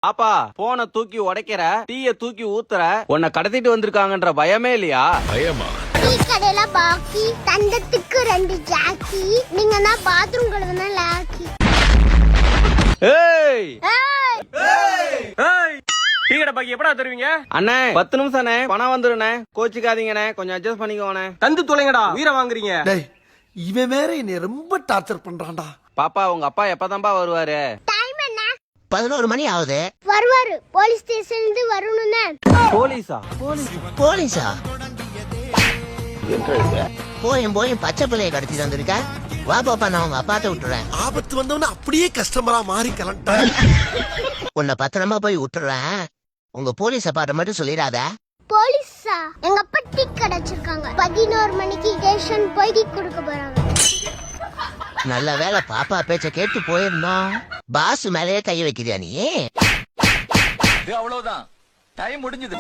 பாப்பா போன தூக்கி உடைக்கிற, டீய தூக்கி ஊத்துற, உன்னை கடத்திட்டு வந்திருக்காங்கன்ற பயமே இல்லையா? பயமா? டீ கடையில பாக்கி, தந்தத்துக்கு 2 ஜாக்கி, நீங்க தான் பாத்ரூம் கழுவுனா லாக்கி. ஏய் ஏய், டீ கடை பாக்கி எப்படா தருவீங்க? அண்ணே 10 நிமிஷம்ண்ணே, பணம் வந்துருண்ணே, கோச்சிக்காதீங்கண்ணே, கொஞ்சம் அட்ஜஸ்ட் பண்ணிக்கோண்ணே. தந்து தொலைங்கடா, உயிரை வாங்குறீங்க. டேய், இவன் வேற என்னை ரொம்ப டார்ச்சர் பண்றான்டா. பாப்பா உங்க அப்பா எப்பதான்பா வருவாரு? டைம் என்ன? 11 மணி ஆகுது. வருவாரு, போலீஸ் ஸ்டேஷன்ல இருந்து வரணும்னே. போலீஸா? போலீஸா? போயும் பச்சை பிள்ளைய கடத்திட்டு வந்திருக்க. வா பாப்பா, நான் உங்க அப்பாட்ட விட்டுறேன். ஆபத்து வந்தவன அப்படியே கஸ்டமரா மாறி கலண்டான். உன்னை பத்திரமா போய் விட்டுறேன். உங்க போலீஸ் அப்பாட்ட மட்டும் சொல்லிடாத. போலீஸா? எங்க அப்பா டீ கடை வச்சிருக்காங்க. 11 மணிக்கு ஸ்டேஷன் போய் டீ கொடுக்க போறாங்க. நல்ல வேலை பாப்பா பேச்ச கேட்டு போயிருந்தோம். பாஸ் மேலேயே கை வைக்கிறியா நீ? அவ்வளவுதான், டைம் முடிஞ்சது.